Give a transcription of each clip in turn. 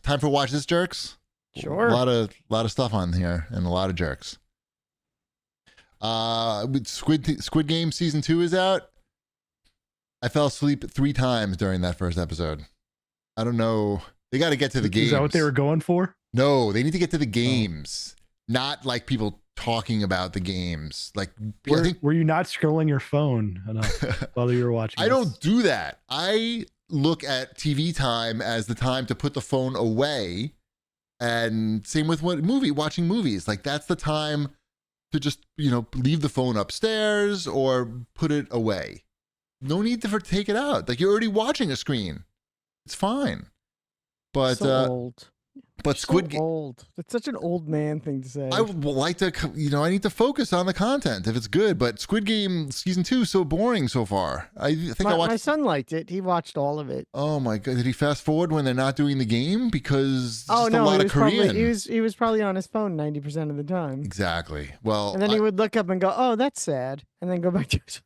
time for Watch This, jerks? Sure. A lot of stuff on here and a lot of jerks. Squid Game season 2 is out. I fell asleep 3 times during that first episode. I don't know. They got to get to the games. Is that what they were going for? No, they need to get to the games, not like people talking about the games. Like, were you not scrolling your phone enough while you were watching? I don't do that. I look at TV time as the time to put the phone away, and same with watching movies. Like, that's the time to just leave the phone upstairs or put it away. No need to take it out. Like, you're already watching a screen. It's fine. But so old. But Squid Game. Old. It's such an old man thing to say. I would like to, I need to focus on the content if it's good. But Squid Game season 2 is so boring so far. I think my son liked it. He watched all of it. Oh my god! Did he fast forward when they're not doing the game because a lot of Korean? He was probably on his phone 90% of the time. Exactly. Well, and then he would look up and go, "Oh, that's sad," and then go back to his.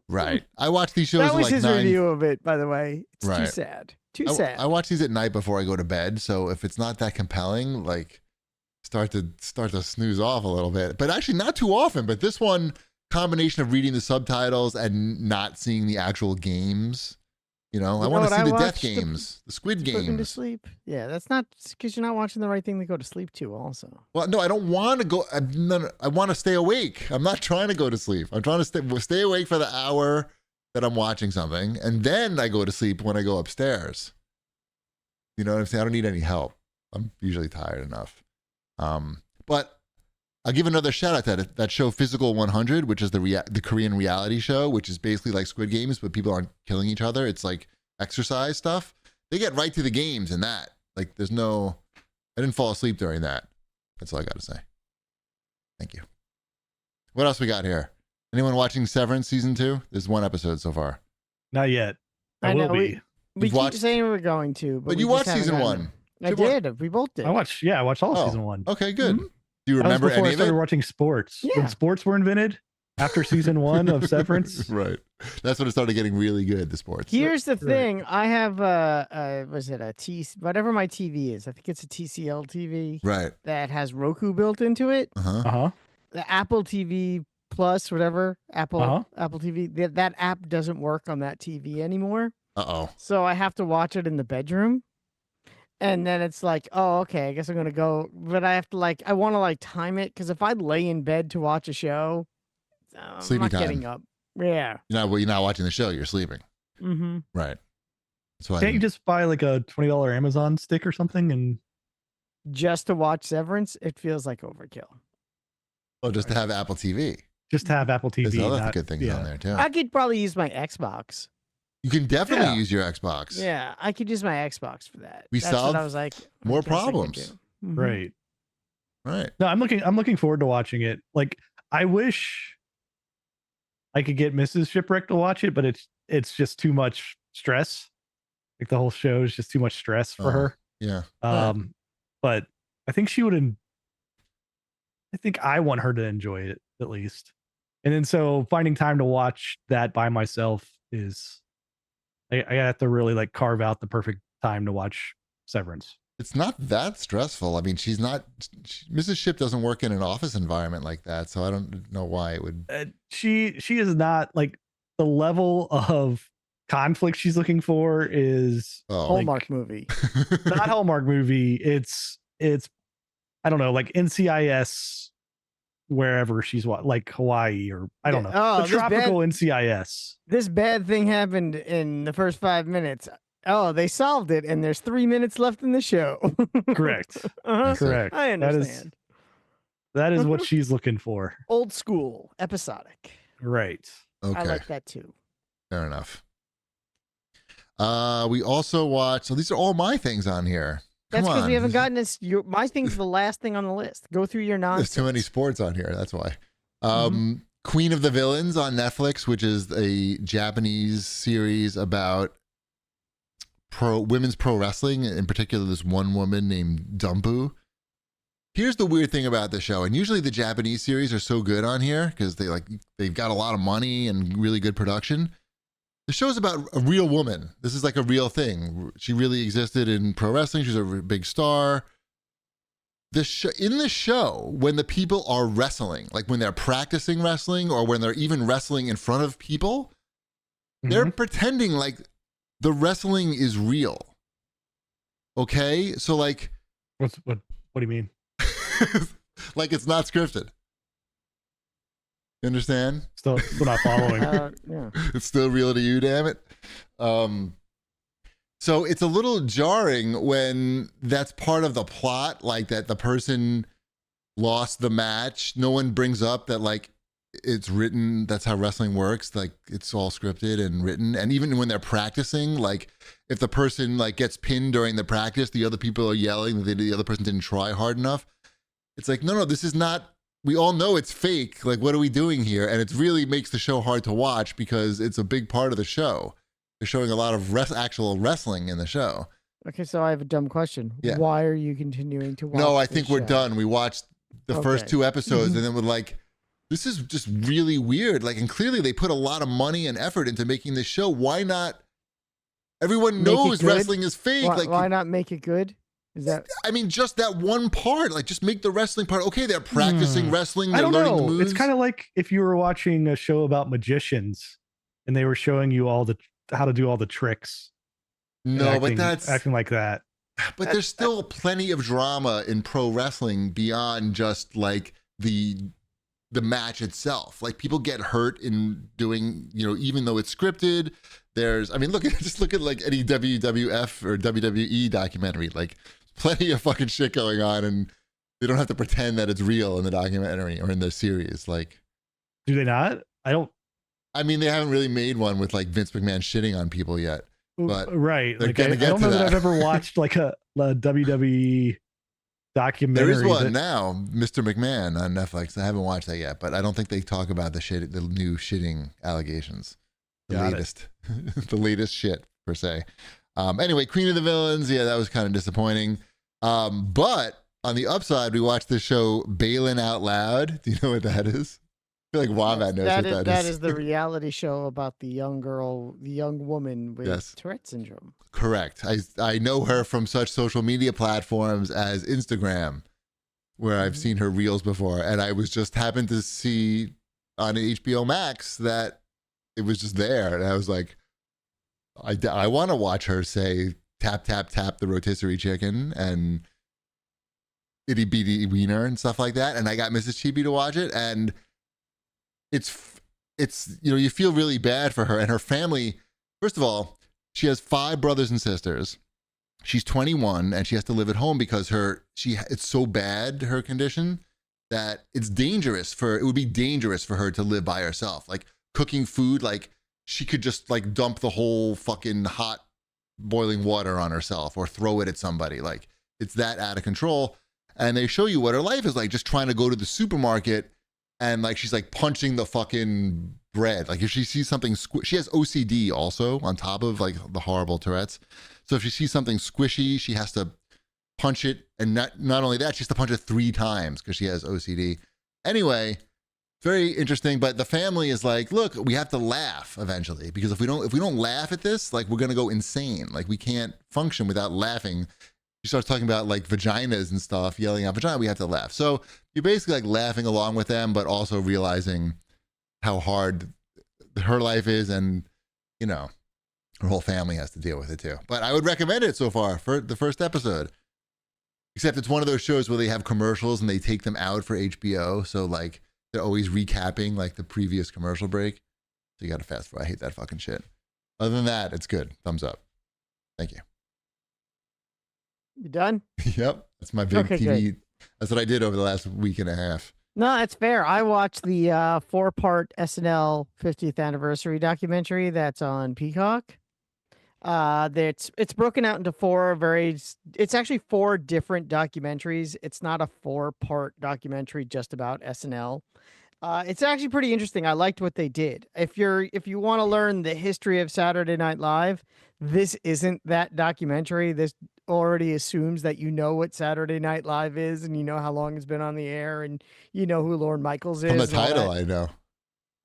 Right. I watch these shows. That was his review of it, by the way. It's right. Too sad. Too sad. I watch these at night before I go to bed, so if it's not that compelling, like start to snooze off a little bit. But actually not too often. But this one, combination of reading the subtitles and not seeing the actual games. I want to see the death games, the Squid Games. Put him to sleep. Yeah, that's not because you're not watching the right thing to go to sleep to also. Well, no, I don't want to go. I want to stay awake. I'm not trying to go to sleep. I'm trying to stay awake for the hour that I'm watching something, and then I go to sleep when I go upstairs. You know what I'm saying? I don't need any help. I'm usually tired enough. But I'll give another shout out to that show Physical 100, which is the Korean reality show, which is basically like Squid Games, but people aren't killing each other. It's like exercise stuff. They get right to the games in that. Like I didn't fall asleep during that. That's all I got to say. Thank you. What else we got here? Anyone watching Severance season 2? There's 1 episode so far. Not yet. I will be. We keep saying we're going to, but you watched season 1. I did. We both did. I watched all season 1. Okay, good. Mm-hmm. Do you remember before any I started of it? watching sports. Yeah. When sports were invented after season 1 of Severance. Right. That's when it started getting really good, the sports. Here's the thing. I have whatever my TV is. I think it's a TCL TV. Right. That has Roku built into it. Uh-huh. The Apple TV Plus, whatever, Apple TV, that app doesn't work on that TV anymore. Uh-oh. So I have to watch it in the bedroom. And then it's like, oh, okay, I guess I'm going to go. But I have to I want to time it. Because if I lay in bed to watch a show, I'm not getting up. Yeah. You're not watching the show. You're sleeping. Mm-hmm. Right. So Can't you just buy like a $20 Amazon stick or something and just to watch Severance? It feels like overkill. Oh, just to have Apple TV. Just to have Apple TV. There's other good things on there too. I could probably use my Xbox. You can definitely use your Xbox. Yeah, I could use my Xbox for that. We That's solved what I was like, more problems. Mm-hmm. Right. Right. No, I'm looking forward to watching it. Like, I wish I could get Mrs. Shipwreck to watch it, but it's just too much stress. Like the whole show is just too much stress for her. Yeah. But I think I want her to enjoy it at least. And then so finding time to watch that by myself is I have to really carve out the perfect time to watch Severance. It's not that stressful. I mean, Mrs. Ship doesn't work in an office environment like that, so I don't know why it would. She is not the level of conflict she's looking for is Hallmark movie. Not Hallmark movie. It's I don't know, NCIS wherever she's Hawaii or I don't know. The tropical NCIS. This bad thing happened in the first 5 minutes. Oh, they solved it, and there's 3 minutes left in the show. Correct. Correct. I understand. That is what she's looking for. Old school, episodic. Right. Okay. I like that too. Fair enough. We also watched. So these are all my things on here. That's because we haven't gotten this. My thing's the last thing on the list. Go through your nonsense. There's too many sports on here. That's why. Queen of the Villains on Netflix, which is a Japanese series about women's pro wrestling, in particular this one woman named Dumpu. Here's the weird thing about the show, and usually the Japanese series are so good on here because they've got a lot of money and really good production. The show's about a real woman. This is like a real thing. She really existed in pro wrestling. She's a big star. In the show, when the people are wrestling, like when they're practicing wrestling or when they're even wrestling in front of people, they're pretending like the wrestling is real. Okay? So like... What do you mean? Like it's not scripted. You understand? Still not following. Yeah. It's still real to you, damn it. So it's a little jarring when that's part of the plot, like that the person lost the match. No one brings up that like it's written. That's how wrestling works. Like it's all scripted and written. And even when they're practicing, like if the person like gets pinned during the practice, the other people are yelling that the other person didn't try hard enough. It's like, no, this is not. We all know it's fake. Like, what are we doing here? And it really makes the show hard to watch because it's a big part of the show. They're showing a lot of actual wrestling in the show. Okay, so I have a dumb question. Yeah. Why are you continuing to watch? No, I think we're done. We watched the first 2 episodes and then we're like, this is just really weird. Like, and clearly they put a lot of money and effort into making this show. Why not? Everyone knows wrestling is fake. Why not make it good? Is that? I mean, just that one part. Like, just make the wrestling part. Okay, they're practicing wrestling. They're I don't learning know. the moves. It's kind of like if you were watching a show about magicians and they were showing you how to do all the tricks. No, but that's acting like that. But there's still plenty of drama in pro wrestling beyond just like the match itself. Like people get hurt in doing, even though it's scripted. Just look at like any WWF or WWE documentary. Like plenty of fucking shit going on, and they don't have to pretend that it's real in the documentary or in the series. Like, do they not? I mean, they haven't really made one with like Vince McMahon shitting on people yet. But right, they're like, gonna get I don't to know that that. I've ever watched like a WWE documentary. There is one now, Mr. McMahon on Netflix. I haven't watched that yet, but I don't think they talk about the new shitting allegations. The latest shit per se. Anyway, Queen of the Villains. Yeah, that was kind of disappointing. But on the upside, we watched the show Bailin' Out Loud. Do you know what that is? I feel like Wombat knows what that is. That is the reality show about the young woman with Tourette syndrome. Correct. I know her from such social media platforms as Instagram, where I've seen her reels before. And I was just happened to see on HBO Max that it was just there. And I was like, I want to watch her say, tap, tap, tap the rotisserie chicken and itty bitty wiener and stuff like that. And I got Mrs. Chibi to watch it. And it's you feel really bad for her and her family. First of all, she has 5 brothers and sisters. She's 21 and she has to live at home because it's so bad, her condition, that it would be dangerous for her to live by herself. Like cooking food, like she could just like dump the whole fucking hot boiling water on herself or throw it at somebody. Like it's that out of control. And they show you what her life is like, just trying to go to the supermarket. And like she's like punching the fucking bread. Like if she sees something, she has OCD also on top of like the horrible Tourette's. So if she sees something squishy, she has to punch it. And not only that, she has to punch it 3 times because she has OCD. Anyway, very interesting. But the family is like, look, we have to laugh eventually because if we don't laugh at this, like we're gonna go insane. Like we can't function without laughing. She starts talking about like vaginas and stuff, yelling out vagina, we have to laugh. So you're basically like laughing along with them, but also realizing how hard her life is and, her whole family has to deal with it too. But I would recommend it so far for the first episode. Except it's one of those shows where they have commercials and they take them out for HBO. So like they're always recapping like the previous commercial break. So you got to fast forward. I hate that fucking shit. Other than that, it's good. Thumbs up. Thank you. You done? Yep. That's my big TV. Good. That's what I did over the last week and a half. No, that's fair. I watched the 4-part SNL 50th anniversary documentary that's on Peacock. It's broken out into 4 it's actually 4 different documentaries. It's not a 4-part documentary just about SNL. It's actually pretty interesting. I liked what they did. If you want to learn the history of Saturday Night Live, this isn't that documentary. This already assumes that you know what Saturday Night Live is and you know how long it's been on the air and you know who Lorne Michaels is. From the title, I know.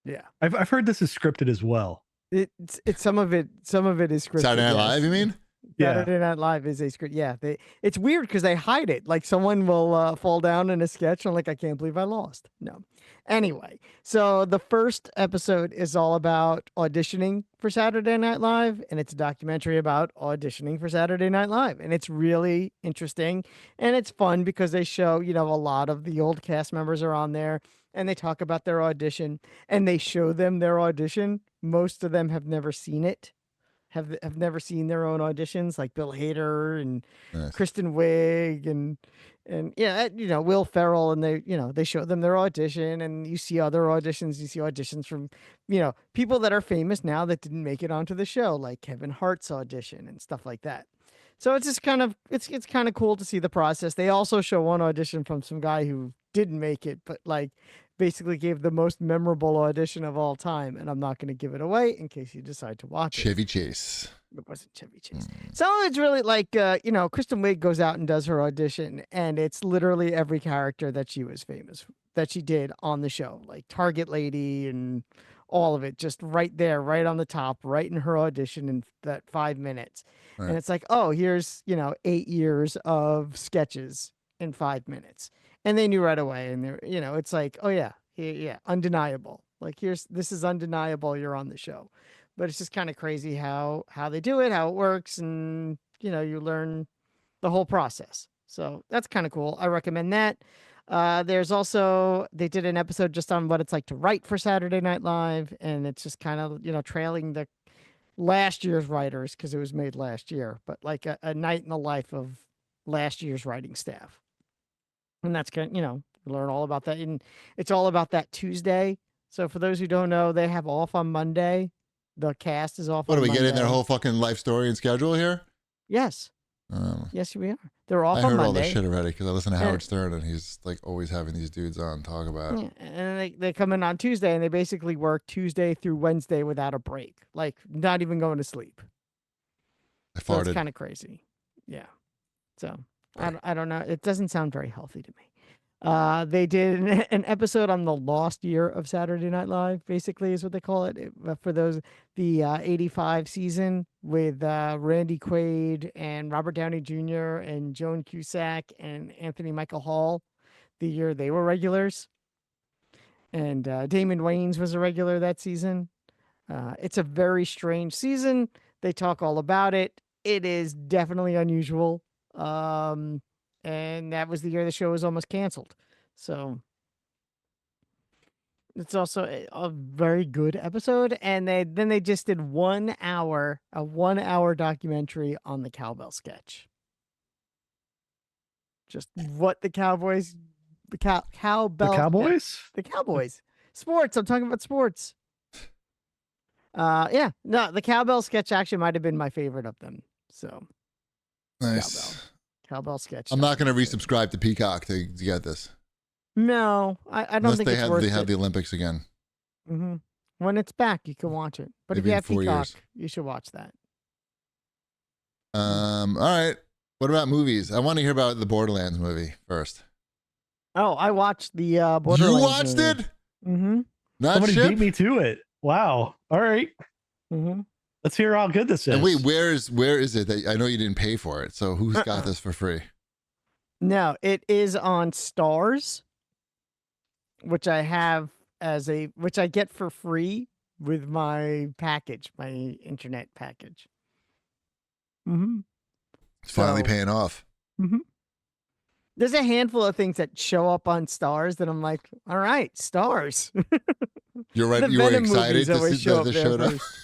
Yeah. I've heard this is scripted as well. It's some of it is scripted. Saturday Night yes. Live, you mean? Yeah. Saturday Night Live is a script. Yeah, it's weird because they hide it. Like someone will fall down in a sketch and like, I can't believe I lost. No. Anyway, so the first episode is all about auditioning for Saturday Night Live, and it's a documentary about auditioning for Saturday Night Live, and it's really interesting and it's fun because they show, a lot of the old cast members are on there, and they talk about their audition, and they show them their audition. Most of them have never seen it. Have never seen their own auditions, like Bill Hader and Nice. Kristen Wiig and Will Ferrell, and they show them their audition, and you see other auditions. You see auditions from people that are famous now that didn't make it onto the show, like Kevin Hart's audition and stuff like that. So it's just kind of it's kind of cool to see the process. They also show one audition from some guy who didn't make it, but like basically gave the most memorable audition of all time, and I'm not going to give it away in case you decide to watch it. Chevy Chase. It wasn't Chevy Chase. So it's really like, Kristen Wiig goes out and does her audition, and it's literally every character that she was famous, that she did on the show, like Target Lady and all of it, just right there, right on the top, right in her audition in that 5 minutes. Right. And it's like, oh, here's, 8 years of sketches in 5 minutes. And they knew right away. And they're, it's like, oh yeah, undeniable. Like this is undeniable. You're on the show. But it's just kind of crazy how they do it, how it works, and you learn the whole process. So that's kind of cool. I recommend that. There's also, they did an episode just on what it's like to write for Saturday Night Live, and it's just kind of trailing the last year's writers because it was made last year, but like a night in the life of last year's writing staff. And that's kind of, you learn all about that, and it's all about that Tuesday. So for those who don't know, they have off on Monday. The cast is off. What on are we Monday. getting their whole fucking life story and schedule here? Yes. Yes, we are. They're off I on heard Monday. all this shit already because I listen to Howard Stern, and he's like always having these dudes on talk about. Yeah, and they come in on Tuesday, and they basically work Tuesday through Wednesday without a break, like not even going to sleep. I farted. So it's kind of crazy. Yeah. So I don't know. It doesn't sound very healthy to me. They did an episode on the lost year of Saturday Night Live, basically is what they call it. For the 85 season with Randy Quaid and Robert Downey Jr. and Joan Cusack and Anthony Michael Hall, the year they were regulars. And Damon Wayans was a regular that season. It's a very strange season. They talk all about it. It is definitely unusual. And that was the year the show was almost canceled. So it's also a very good episode. And they just did a 1 hour documentary on the Cowbell sketch. Just what the Cowboys, Cowbell. The Cowboys? The Cowboys. Sports. I'm talking about sports. Yeah. No, the Cowbell sketch actually might have been my favorite of them. So Nice. Cowbell sketch. I'm not going to resubscribe to Peacock to get this. No, I don't think it's worth it. They have the Olympics again. Mm-hmm. When it's back, you can watch it. But Maybe if you in have 4 Peacock, years. you should watch that. All right. What about movies? I want to hear about the Borderlands movie first. Oh, I watched the Borderlands. You watched movie. it? Mm-hmm. Not Somebody Ship? beat me to it. Wow. All right. Mm-hmm. Let's hear how good this is. And wait, where is it? I know you didn't pay for it, so who's got this for free? No, it is on Stars, which I have which I get for free with my package, my internet package. Mm-hmm. It's finally paying off. Mm-hmm. There's a handful of things that show up on Stars that I'm like, all right, Stars. You're right. The You were Venom excited movies to always see show that up this there showed up. first.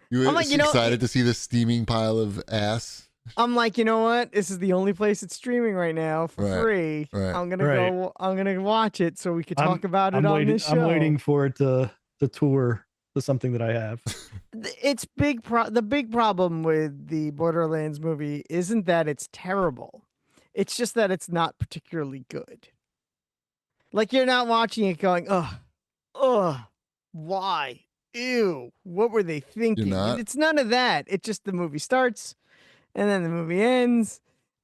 You were I'm like, excited to see the steaming pile of ass. I'm like, you know what? This is the only place it's streaming right now for free. Right. I'm gonna watch it so we could talk about it on this show. I'm waiting for it to tour to something that I have. It's the big problem with the Borderlands movie isn't that it's terrible. It's just that it's not particularly good. Like, you're not watching it going, why? Ew, what were they thinking? You're not? It's none of that. It's just the movie starts and then the movie ends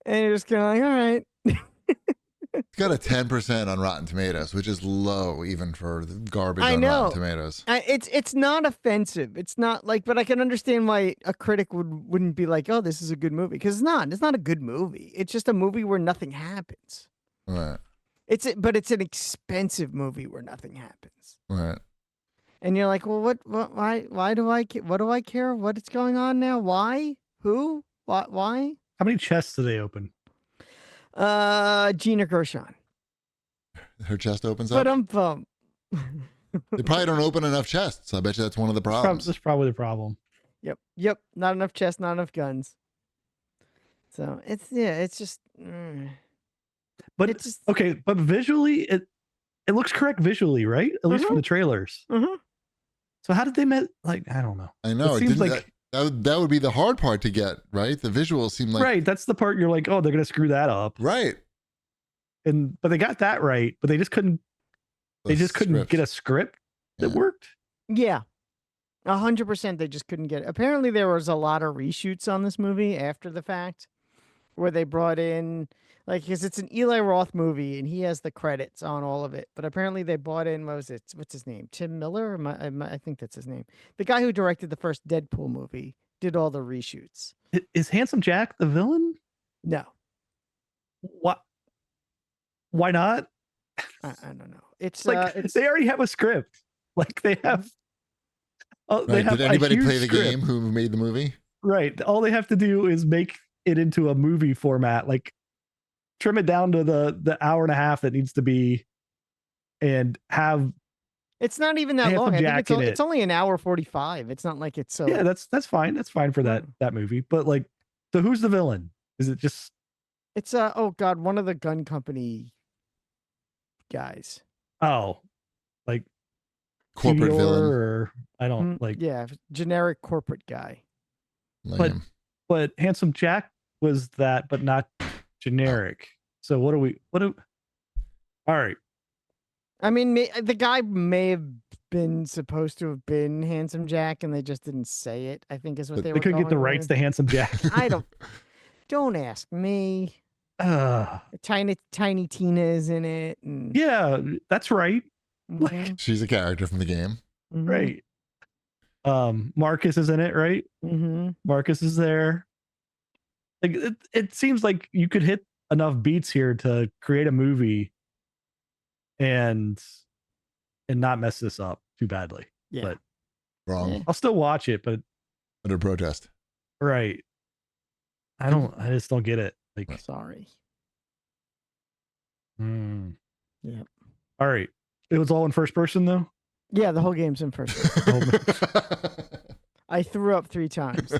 and you're just kind of like, all right. got a 10% on Rotten Tomatoes, which is low even for the garbage I on know. Rotten Tomatoes. It's not offensive. It's not like, but I can understand why a critic wouldn't be like, "Oh, this is a good movie," because it's not. It's not a good movie. It's just a movie where nothing happens. Right. But it's an expensive movie where nothing happens. Right. And you're like, well, why do I care? What's going on now? Why? Who? What? Why? How many chests do they open? Gina Gershon. Her chest opens up. But They probably don't open enough chests. I bet you that's one of the problems. That's probably the problem. Yep. Not enough chests, not enough guns. So it's just. But it's just, okay, but visually, it looks correct visually, right? At least from the trailers. So how did they met? Like, I don't know. I know. It seems like that would be the hard part to get, right? The visuals seem like right. That's the part you're like, oh, they're gonna screw that up, right? But they got that right, but they just couldn't. They just couldn't get a script that worked. Yeah, 100%. They just couldn't get it. Apparently, there was a lot of reshoots on this movie after the fact, where they brought in. Like, because it's an Eli Roth movie, and he has the credits on all of it. But apparently they brought in, what's his name? Tim Miller? I think that's his name. The guy who directed the first Deadpool movie did all the reshoots. Is Handsome Jack the villain? No. What? Why not? I don't know. It's like they already have a script. Like they have. Right. Did anybody play the game who made the movie? Right. All they have to do is make it into a movie format. Like, trim it down to the hour and a half it needs to be, and have. It's not even that long. I think it's only an hour 45. It's not like it's so. Yeah, that's fine. That's fine for that movie. But like, so who's the villain? Is it just? It's oh god, one of the gun company guys. Oh, like corporate villain, or I don't like. Yeah, generic corporate guy. Lame. But Handsome Jack was that, but not generic. So what do all right. I mean, the guy may have been supposed to have been Handsome Jack, and they just didn't say it, I think is what they were couldn't get the rights to Handsome Jack. Don't ask me. Tiny Tina is in it. And... Yeah, that's right. Like, she's a character from the game. Right. Marcus is in it, right? Marcus is there. Like it seems like you could hit enough beats here to create a movie and not mess this up too badly. Yeah. But wrong. I'll still watch it, but under protest. Right. I just don't get it. Like, sorry. Yeah. All right. It was all in first person though? Yeah, the whole game's in first person. I threw up 3 times.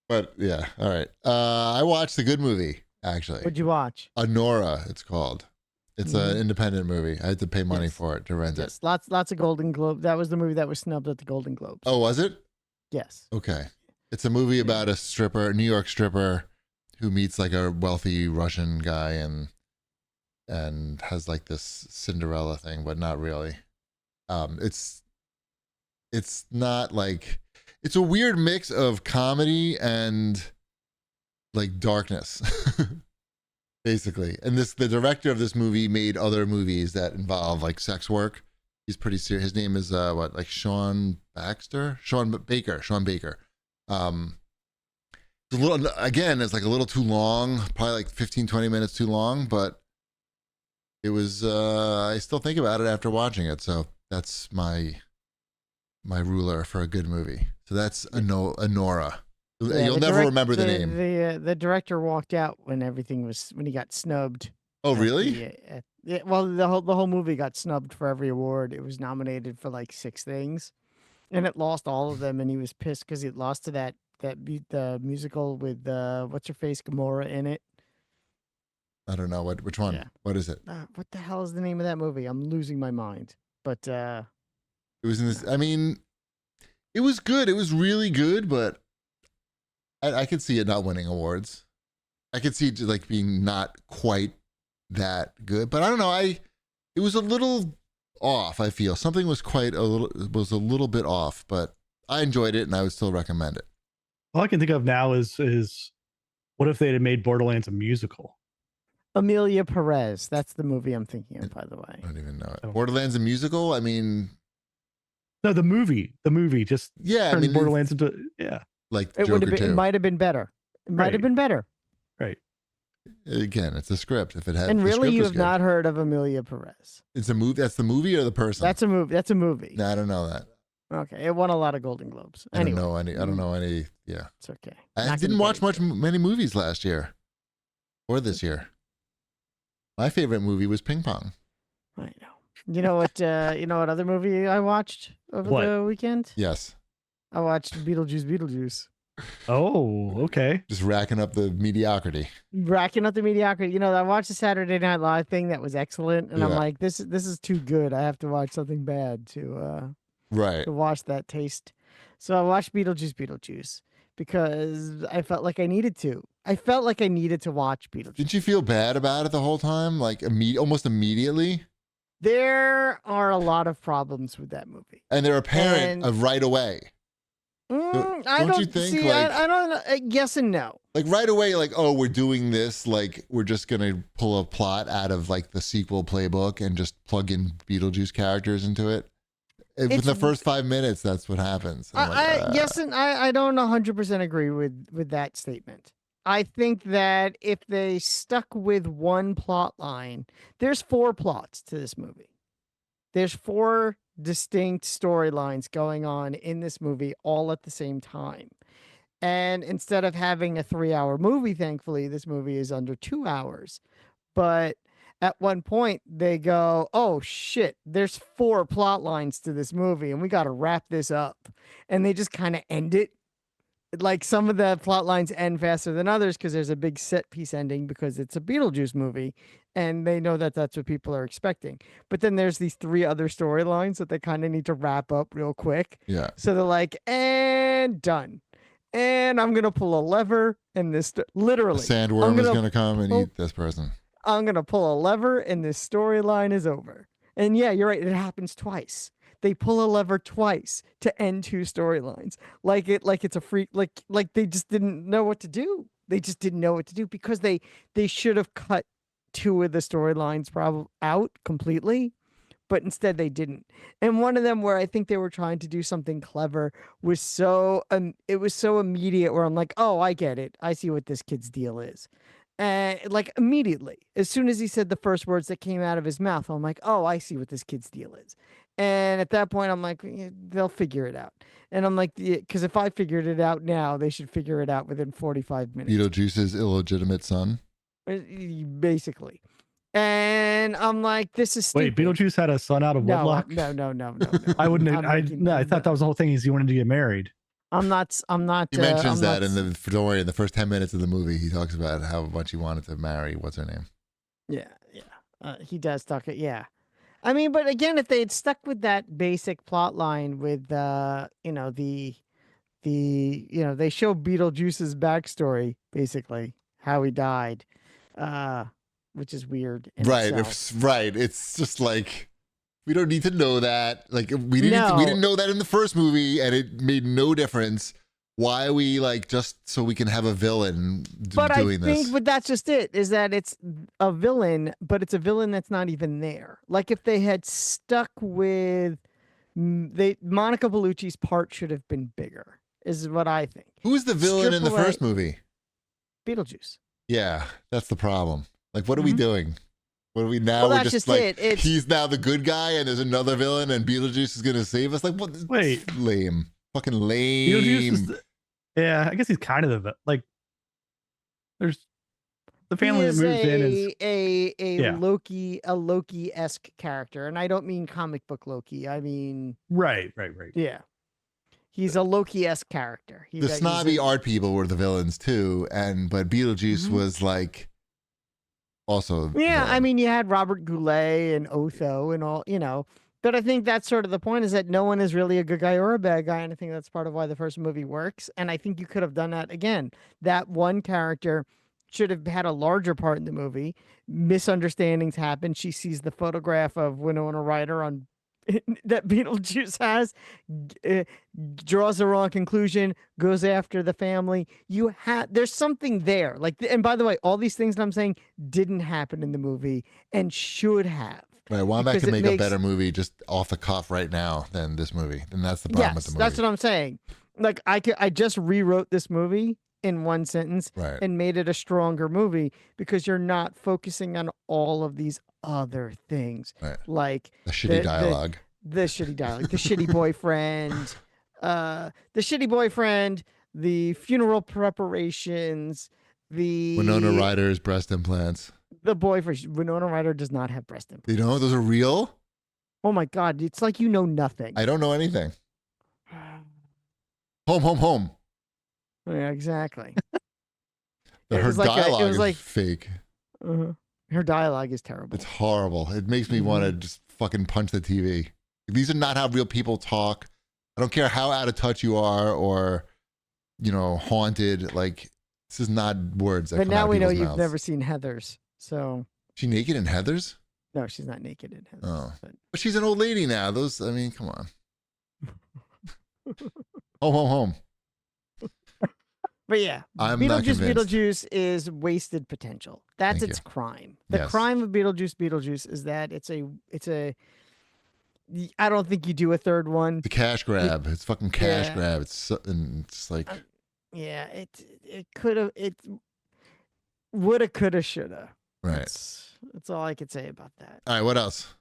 But yeah, all right. I watched a good movie, actually. What'd you watch? Anora, it's called. It's an independent movie. I had to pay money for it to rent it. Lots of Golden Globe. That was the movie that was snubbed at the Golden Globes. Oh, was it? Yes. Okay. It's a movie about a stripper, New York stripper, who meets like a wealthy Russian guy and has like this Cinderella thing, but not really. It's not like, it's a weird mix of comedy and like darkness, basically. And the director of this movie made other movies that involve like sex work. He's pretty serious. His name is Sean Baker. It's a little, again, it's like a little too long, probably like 15-20 minutes too long, but it was I still think about it after watching it. So that's my ruler for a good movie. So that's Anora. Yeah, you'll never remember the name. The director walked out when he got snubbed. Oh, really? Well, the whole movie got snubbed for every award. It was nominated for like 6 things, and it lost all of them. And he was pissed because it lost to the musical with what's her face Gamora in it. I don't know which one. Yeah. What is it? What the hell is the name of that movie? I'm losing my mind. But it was in this. I mean, it was good. It was really good, but I could see it not winning awards. I could see it like being not quite that good, but I don't know. It was a little off. I feel something was a little bit off, but I enjoyed it and I would still recommend it. All I can think of now is What if they had made Borderlands a musical? Amelia Perez. That's the movie I'm thinking of, by the way. I don't even know it. Oh. Borderlands a musical? I mean, no, the movie. Just yeah. turned Borderlands into like it Joker 2. It might have been better. It might have been better. Right. Again, it's a script. If it had, and really, you have good. Not heard of Amelia Perez. It's a movie. That's the movie or the person? That's a movie. That's a movie. No, I don't know that. Okay, it won a lot of Golden Globes. Anyway. I don't know any. Yeah, it's okay. I didn't watch many movies last year or this year. My favorite movie was Ping Pong. I know. You know what? You know what other movie I watched over the weekend? Yes, I watched Beetlejuice. Oh, okay. Just racking up the mediocrity. You know, I watched the Saturday Night Live thing that was excellent, and I'm like, this is too good. I have to watch something bad to watch that taste. So I watched Beetlejuice because I felt like I needed to. I felt like I needed to watch Beetlejuice. Did you feel bad about it the whole time? Like almost immediately? There are a lot of problems with that movie, and they're apparent right away. I don't you think? See, like, I don't know. Yes and no. Like right away, like, oh, we're doing this. Like we're just gonna pull a plot out of like the sequel playbook and just plug in Beetlejuice characters into it. Within the first 5 minutes, that's what happens. Yes, and I don't 100% agree with that statement. I think that if they stuck with one plot line, there's 4 plots to this movie. There's 4 distinct storylines going on in this movie all at the same time. And instead of having a 3-hour movie, thankfully, this movie is under 2 hours. But at one point, they go, oh, shit, there's 4 plot lines to this movie, and we got to wrap this up. And they just kind of end it. Like some of the plot lines end faster than others because there's a big set piece ending because it's a Beetlejuice movie and they know that that's what people are expecting. But then there's these 3 other storylines that they kind of need to wrap up real quick. Yeah. So they're like, and done. And I'm going to pull a lever and this, literally. The sandworm is going to come and eat this person. I'm going to pull a lever and this storyline is over. And yeah, you're right. It happens twice. They pull a lever twice to end 2 storylines. Like it's a freak. Like they just didn't know what to do. They just didn't know what to do because they should have cut 2 of the storylines probably out completely, but instead they didn't. And one of them where I think they were trying to do something clever was it was so immediate where I'm like, oh, I get it. I see what this kid's deal is. And like immediately, as soon as he said the first words that came out of his mouth, I'm like, oh, I see what this kid's deal is. And at that point, I'm like, they'll figure it out. And I'm like, because if I figured it out now, they should figure it out within 45 minutes. Beetlejuice's illegitimate son? Basically. And I'm like, this is stupid. Wait, Beetlejuice had a son out of wedlock? No. I wouldn't. I thought that was the whole thing. Is he wanted to get married. I'm not. He mentions that in don't worry, in the first 10 minutes of the movie, he talks about how much he wanted to marry. What's her name? Yeah. He does talk it. Yeah. I mean, but again, if they had stuck with that basic plot line with, they show Beetlejuice's backstory, basically, how he died, which is weird. Right. It's just like, we don't need to know that. Like we didn't know that in the first movie, and it made no difference. Why are we just so we can have a villain doing this? But that's just it, is that it's a villain, but it's a villain that's not even there. Like if they had stuck with Monica Bellucci's part should have been bigger, is what I think. Who's the villain in the first movie? Beetlejuice. Yeah, that's the problem. Like, what are we doing? What are we now? Well, we're that's just like, he's now the good guy and there's another villain and Beetlejuice is going to save us. Like, what? Wait. Lame. Fucking lame. Yeah, I guess he's kind of there's the family that moves in is a Loki-esque character. And I don't mean comic book Loki. I mean... Right. Yeah. He's a Loki-esque character. The snobby art people were the villains too. But Beetlejuice was like... Also, yeah, I mean, you had Robert Goulet and Otho and all, but I think that's sort of the point, is that no one is really a good guy or a bad guy, and I think that's part of why the first movie works, and I think you could have done that again. That one character should have had a larger part in the movie. Misunderstandings happen. She sees the photograph of Winona Ryder on that Beetlejuice has, draws the wrong conclusion, goes after the family. There's something there. Like, and by the way, all these things that I'm saying didn't happen in the movie and should have. Right, Wombat can make a better movie just off the cuff right now than this movie, and that's the problem with the movie. That's what I'm saying. Like, I just rewrote this movie in one sentence and made it a stronger movie because you're not focusing on all of these other things, like the shitty dialogue, the shitty dialogue, the shitty boyfriend, the funeral preparations, the Winona Ryder's breast implants. The boyfriend, Winona Ryder does not have breast implants. You know, those are real. Oh my God, it's like you know nothing. I don't know anything. Home. Yeah, exactly. Her dialogue is fake. Her dialogue is terrible. It's horrible. It makes me want to just fucking punch the TV. These are not how real people talk. I don't care how out of touch you are or, you know, haunted. Like, this is not words that come out of people's mouths. But now we know you've never seen Heathers. So she naked in Heathers? No, she's not naked in Heathers. Oh, but she's an old lady now. Those, I mean, come on. Home. But yeah, Beetlejuice is wasted potential. That's its crime. The crime of Beetlejuice is that it's a. I don't think you do a third one. The cash grab. It's fucking cash grab. It's like. It could have. It woulda, coulda, shoulda. Right. That's all I could say about that. All right. What else?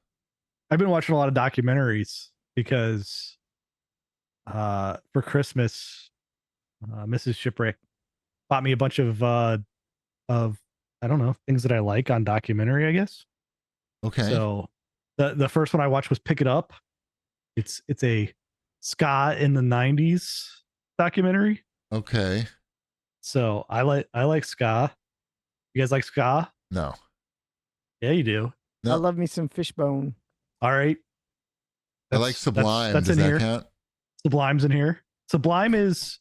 I've been watching a lot of documentaries because for Christmas, Mrs. Shipwreck bought me a bunch of I don't know, things that I like on documentary, I guess. Okay. So the first one I watched was Pick It Up. It's a ska in the 90s documentary. Okay. So I like ska. You guys like ska? No. Yeah, you do. No. I love me some Fishbone. All right. I like Sublime. Does that count? Sublime's in here. Sublime is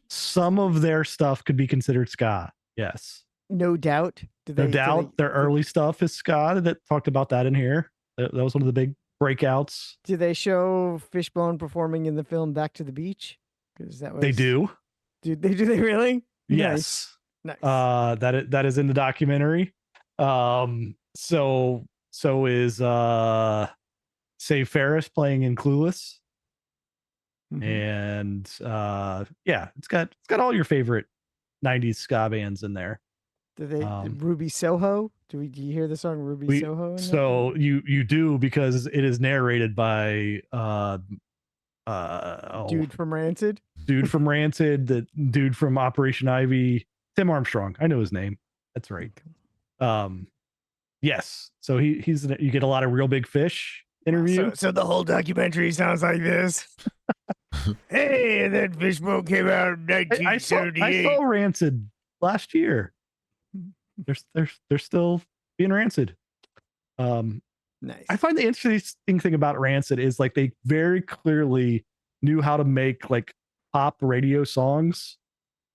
some of their stuff could be considered ska. Yes. No doubt. Their early stuff is ska. That talked about that in here. That was one of the big breakouts. Do they show Fishbone performing in the film Back to the Beach? Because they do. Do they really? Yes. Nice. That is in the documentary. So is Save Ferris playing in Clueless. Mm-hmm. And it's got all your favorite 90s ska bands in there. Do they Ruby Soho? Do you hear the song Ruby Soho? So you do, because it is narrated by dude from Rancid. The dude from Operation Ivy, Tim Armstrong. I know his name. That's right. Yes. So he's you get a lot of Real Big Fish interview. So the whole documentary sounds like this. Hey, and then Fishbone came out in 1978. I saw Rancid last year. They're still being Rancid. Nice. I find the interesting thing about Rancid is like they very clearly knew how to make like pop radio songs,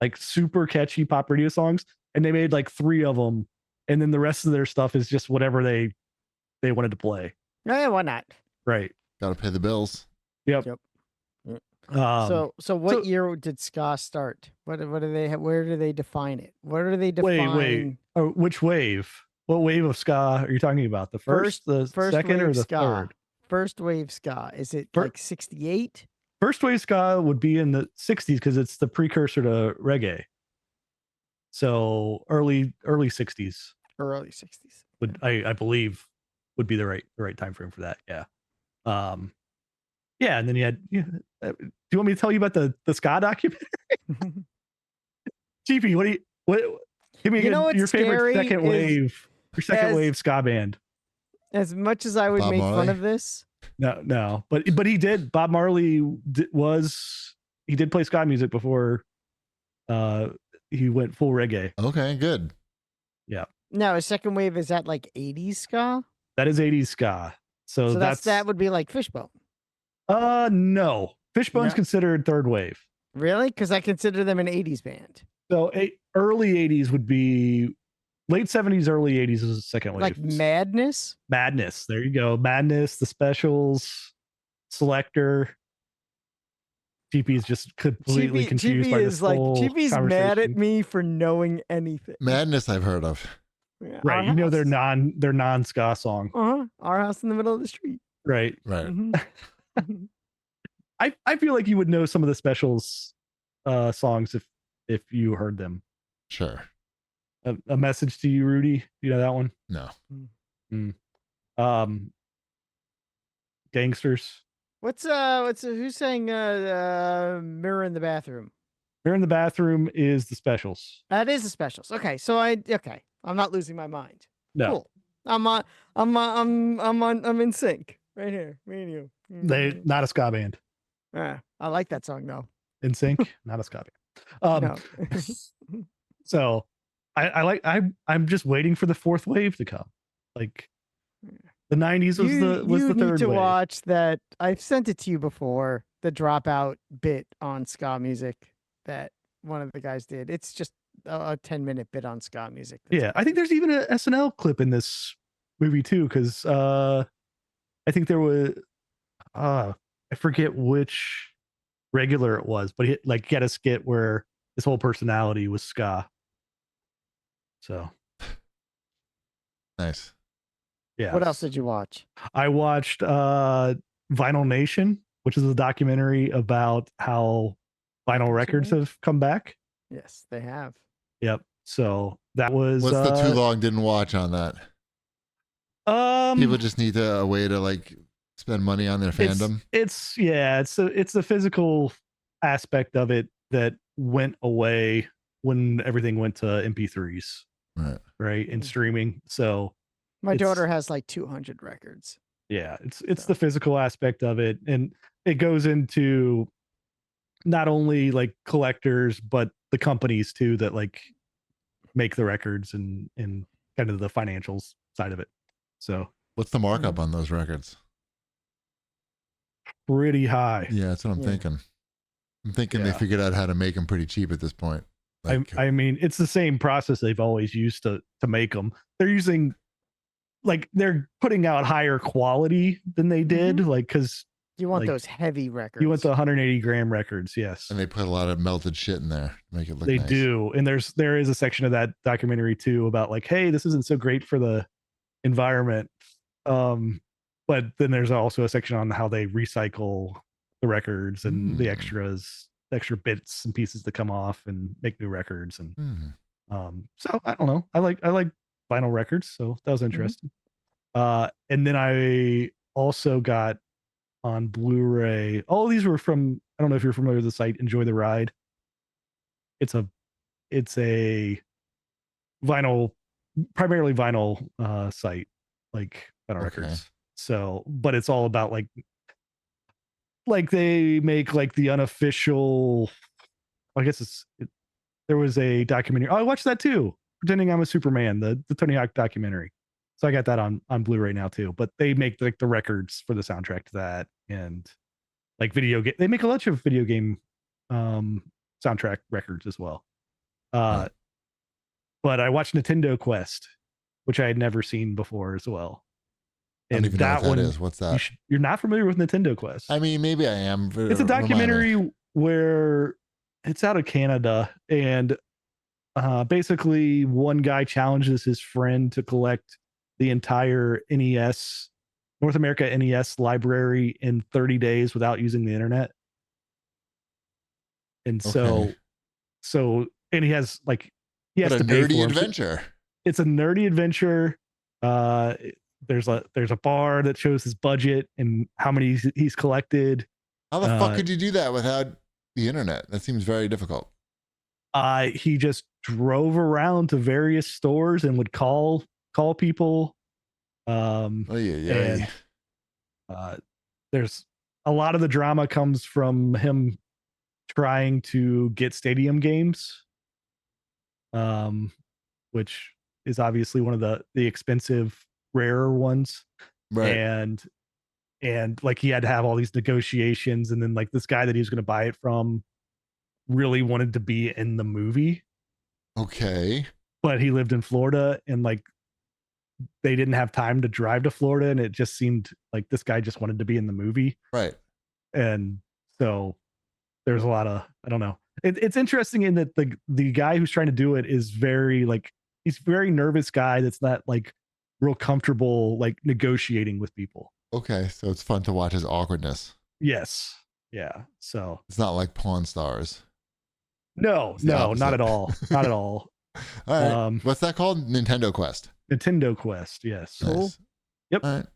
like super catchy pop radio songs, and they made like 3 of them, and then the rest of their stuff is just whatever they wanted to play. Yeah, why not? Right. Got to pay the bills. Yep. So what year did ska start? What do they have? Where do they define it? Where do they define? Wait. Oh, which wave? What wave of ska are you talking about? The first the second, or the ska. third? First wave ska. Is it like 68? First wave ska would be in the 60s because it's the precursor to reggae. So early 60s. Early 60s. Would I believe would be the right time frame for that. Yeah. Yeah, and then you had. Do you want me to tell you about the ska documentary? GP, what? Give me your favorite second wave. Your second wave ska band. As much as I would make fun of this, no, but he did. Bob Marley did play ska music before he went full reggae. Okay, good. Yeah. No, a second wave, is that like 80s ska? That is 80s ska. So that would be like Fishbone. No. Fishbone's considered third wave. Really? Because I consider them an 80s band. So early 80s would be late 70s, early 80s was the second wave. Like Madness? Madness. There you go. Madness, the Specials, Selector. GP is just completely confused by this whole GP's mad at me for knowing anything. Madness I've heard of. Yeah, right. You know their non-ska song. Our house in the middle of the street. Right. Mm-hmm. I feel like you would know some of the Specials songs if you heard them. Sure. A Message to You, Rudy. You know that one? No. Gangsters. Who's saying Mirror in the Bathroom? Mirror in the Bathroom is the Specials. That is the Specials. Okay, so I'm not losing my mind. No. Cool. I'm in sync right here. Me and you. They not a ska band. I like that song though. In Sync, not a ska band. No. So I'm just waiting for the fourth wave to come. Like the 90s was the third wave. You need to watch that. I've sent it to you before. The Dropout bit on ska music that one of the guys did. It's just a 10-minute bit on ska music. Yeah, I think there's even an SNL clip in this movie too, because I think there was I forget which regular it was, but he had a skit where his whole personality was ska. So nice. Yeah. What else did you watch? I watched Vinyl Nation, which is a documentary about how vinyl records have come back. Yes, they have. Yep. So that was what's the too long didn't watch on that? People just need a way to like spend money on their fandom. It's the physical aspect of it that went away when everything went to MP3s. Right. And streaming. So my daughter has like 200 records. Yeah, it's the physical aspect of it, and it goes into not only like collectors but the companies too that like make the records and kind of the financials side of it. So what's the markup on those records? Pretty high. Yeah, that's what I'm thinking. I'm thinking they figured out how to make them pretty cheap at this point. Like, I mean, it's the same process they've always used to make them. They're using, like, they're putting out higher quality than they did, like, because you want those heavy records. You want the 180 gram records, yes. And they put a lot of melted shit in there to make it look nice. They do, and there is a section of that documentary too about like, hey, this isn't so great for the environment. But then there's also a section on how they recycle the records and the extra bits and pieces that come off and make new records. And so I don't know. I like vinyl records, so that was interesting. And then I also got on Blu-ray. All these were from, I don't know if you're familiar with the site Enjoy the Ride. It's a vinyl, primarily vinyl site, like vinyl records. So, but it's all about like they make like the unofficial, I guess there was a documentary. Oh, I watched that too. Pretending I'm a Superman, the Tony Hawk documentary. So I got that on Blu-ray now too, but they make like the records for the soundtrack to that, and like they make a bunch of video game soundtrack records as well. But I watched Nintendo Quest, which I had never seen before as well. And I don't even know what that is. What's that? You're not familiar with Nintendo Quest? I mean, maybe I am. It's a documentary where it's out of Canada, and basically one guy challenges his friend to collect the entire North America NES library in 30 days without using the internet. And so and he has to pay for nerdy adventure. It's a nerdy adventure. There's a bar that shows his budget and how many he's collected. How the fuck could you do that without the internet? That seems very difficult. He just drove around to various stores and would call people. There's a lot of the drama comes from him trying to get stadium games, which is obviously one of the expensive, rarer ones. Right. And like he had to have all these negotiations, and then like this guy that he was going to buy it from really wanted to be in the movie. Okay. but he lived in Florida, and like they didn't have time to drive to Florida, and it just seemed like this guy just wanted to be in the movie. Right. And so there's a lot of, I don't know. It's interesting in that the guy who's trying to do it is very like, he's a very nervous guy that's not like real comfortable like negotiating with people. Okay, so it's fun to watch his awkwardness. Yes. Yeah. So it's not like Pawn Stars. No, not at all. Not at all. All right. What's that called? Nintendo Quest. Nintendo Quest. Yes. Nice. Cool. Yep. All right.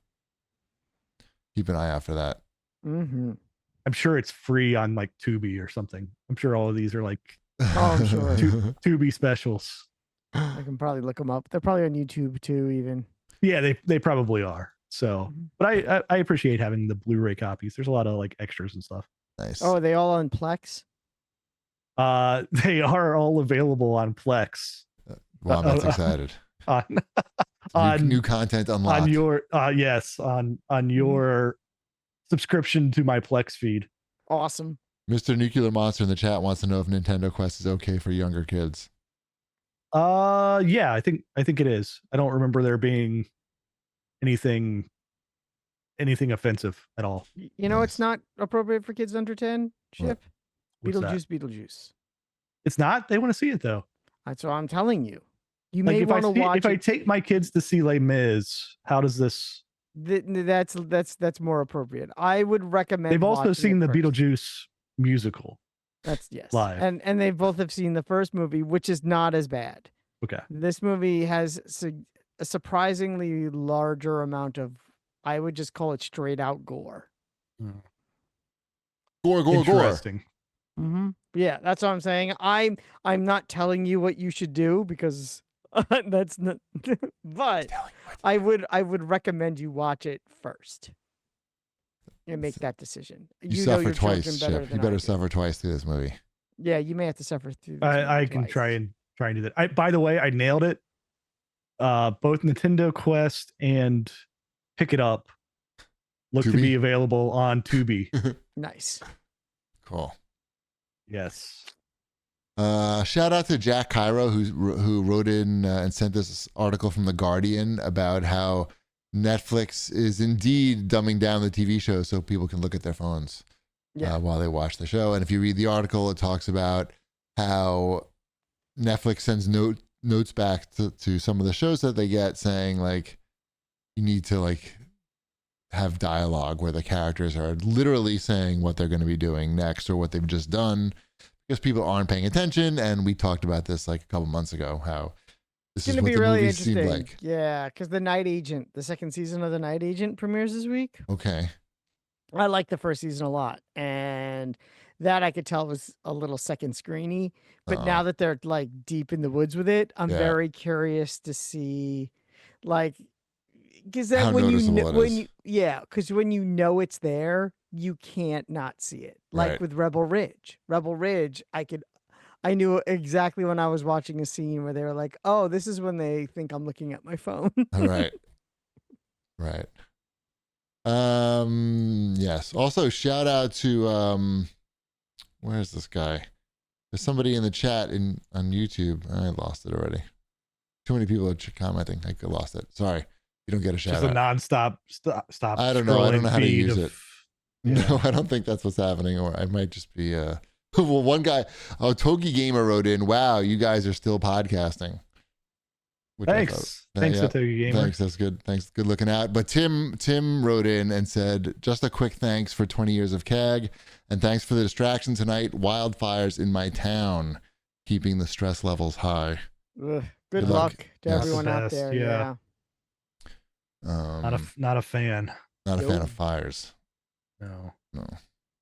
Keep an eye out for that. Mm-hmm. I'm sure it's free on like Tubi or something. I'm sure all of these are like I'm sure. Tubi specials. I can probably look them up. They're probably on YouTube too, even. Yeah, they probably are. So, but I appreciate having the Blu-ray copies. There's a lot of like extras and stuff. Nice. Oh, are they all on Plex? They are all available on Plex. Wow, that's excited. On new content unlocked. On your on your subscription to my Plex feed. Awesome. Mr. Nuclear Monster in the chat wants to know if Nintendo Quest is okay for younger kids. Yeah, I think it is. I don't remember there being anything offensive at all. You know, it's not appropriate for kids under 10. Chip. Beetlejuice. It's not. They want to see it though. That's what I'm telling you. You like may want to watch. If I take my kids to see Les Mis, how does this? That's more appropriate. I would recommend. They've also seen the Beetlejuice musical. That's yes. Live. And they both have seen the first movie, which is not as bad. Okay. This movie has a surprisingly larger amount of, I would just call it straight out gore. Gore. Interesting. Mm-hmm. Yeah, that's what I'm saying. I'm not telling you what you should do because that's not. But I would recommend you watch it first and make that decision. You suffer twice, Chip. You better suffer twice through this movie. Yeah, you may have to suffer through. I can try and do that. By the way, I nailed it. Both Nintendo Quest and Pick It Up look to be available on Tubi. Nice. Cool. Yes. Shout out to Jack Cairo who wrote in and sent this article from The Guardian about how Netflix is indeed dumbing down the TV show so people can look at their phones while they watch the show. And if you read the article, it talks about how Netflix sends notes back to some of the shows that they get saying like, you need to like have dialogue where the characters are literally saying what they're going to be doing next or what they've just done because people aren't paying attention. And we talked about this like a couple months ago, how this is what the really movie seemed like. Yeah, because the second season of The Night Agent premieres this week. Okay. I liked the first season a lot. And that I could tell was a little second screeny. But now that they're like deep in the woods with it, I'm very curious to see like, because that when you know it's there, you can't not see it. Like with Rebel Ridge. I knew exactly when I was watching a scene where they were like, "Oh, this is when they think I'm looking at my phone." Right. Yes. Also, shout out to where's this guy? There's somebody in the chat on YouTube. I lost it already. Too many people are commenting. I lost it. Sorry. You don't get a shout out. Just a nonstop stop. I don't know. I don't know how to use it. No, I don't think that's what's happening. Or I might just be well, one guy, Togi Gamer wrote in, "Wow, you guys are still podcasting." Thanks. Thanks to Togi Gamer. Thanks. That's good. Thanks. Good looking out. But Tim wrote in and said, "Just a quick thanks for 20 years of CAG, and thanks for the distraction tonight. Wildfires in my town, keeping the stress levels high." Ugh, good luck to everyone out there. Yeah. Not a fan. Not a fan of fires. No.